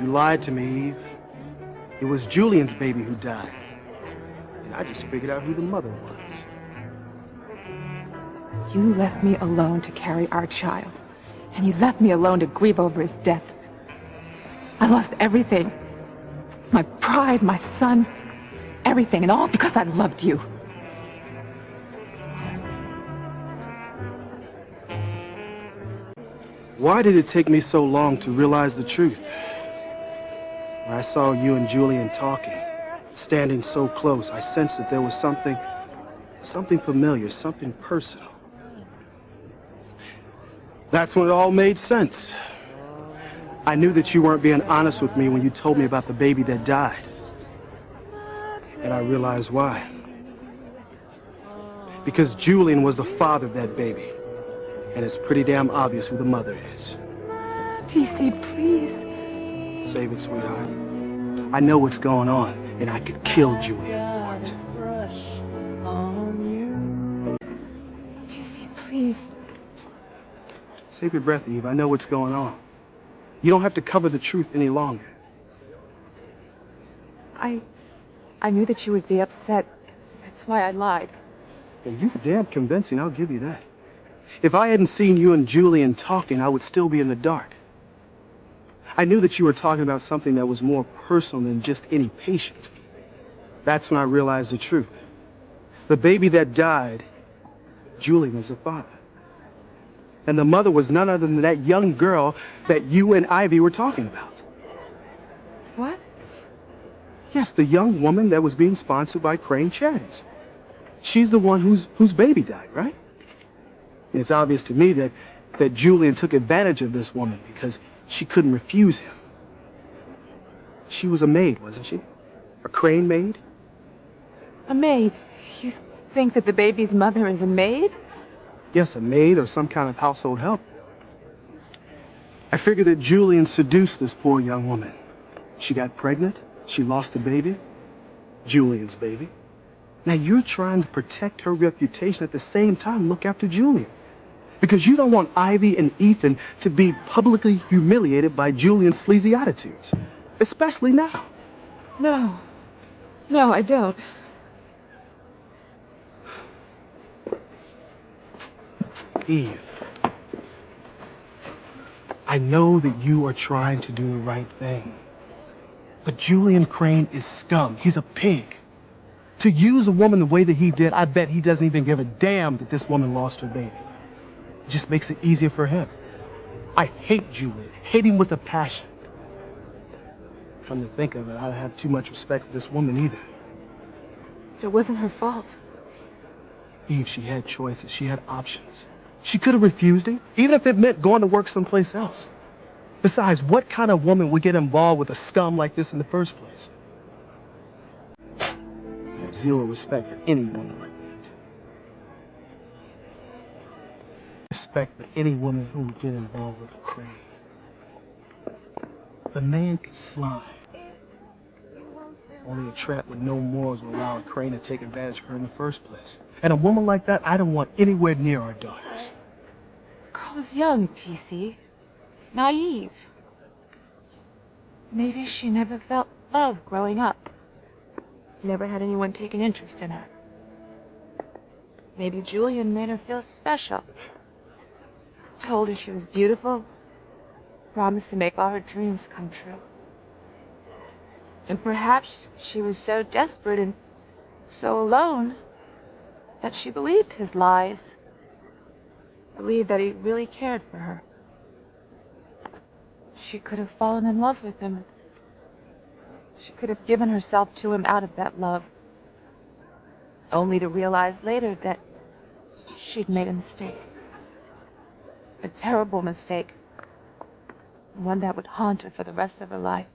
You lied to me, Eve. It was Julian's baby who died. And I just figured out who the mother was. You left me alone to carry our child. And you left me alone to grieve over his death. I lost everything. My pride, my son, everything, and all because I loved you. Why did it take me so long to realize the truth? When I saw you and Julian talking, standing so close, I sensed that there was something familiar, something personal. That's when it all made sense. I knew that you weren't being honest with me when you told me about the baby that died. And I realized why. Because Julian was the father of that baby. And it's pretty damn obvious who the mother is. TC, please. Save it, sweetheart. I know what's going on, and I could kill Julian for it. TC, please. Save your breath, Eve. I know what's going on. You don't have to cover the truth any longer. I knew that you would be upset. That's why I lied. Yeah, you were damn convincing, I'll give you that. If I hadn't seen you and Julian talking, I would still be in the dark. I knew that you were talking about something that was more personal than just any patient. That's when I realized the truth. The baby that died, Julian was the father. And the mother was none other than that young girl that you and Ivy were talking about. What? Yes, the young woman that was being sponsored by Crane Charities. She's the one whose baby died, right? And it's obvious to me that Julian took advantage of this woman because she couldn't refuse him. She was a maid, wasn't she? A Crane maid? A maid? You think that the baby's mother is a maid? Yes, a maid or some kind of household help. I figured that Julian seduced this poor young woman. She got pregnant. She lost the baby. Julian's baby. Now you're trying to protect her reputation at the same time look after Julian. Because you don't want Ivy and Ethan to be publicly humiliated by Julian's sleazy attitudes. Especially now. No. No, I don't. Eve, I know that you are trying to do the right thing. But Julian Crane is scum. He's a pig. To use a woman the way that he did, I bet he doesn't even give a damn that this woman lost her baby. It just makes it easier for him. I hate Julian. Hate him with a passion. Come to think of it, I don't have too much respect for this woman either. It wasn't her fault. Eve, she had choices. She had options. She could have refused him, even if it meant going to work someplace else. Besides, what kind of woman would get involved with a scum like this in the first place? I have zero respect for any woman like that. Respect for any woman who would get involved with a Crane. The man is slime. Only a trap with no morals will allow a Crane to take advantage of her in the first place. And a woman like that, I don't want anywhere near our daughters. Girl is young, TC. Naive. Maybe she never felt love growing up. Never had anyone take an interest in her. Maybe Julian made her feel special. Told her she was beautiful. Promised to make all her dreams come true. And perhaps she was so desperate and so alone that she believed his lies. Believed that he really cared for her. She could have fallen in love with him. She could have given herself to him out of that love. Only to realize later that she'd made a mistake. A terrible mistake. One that would haunt her for the rest of her life.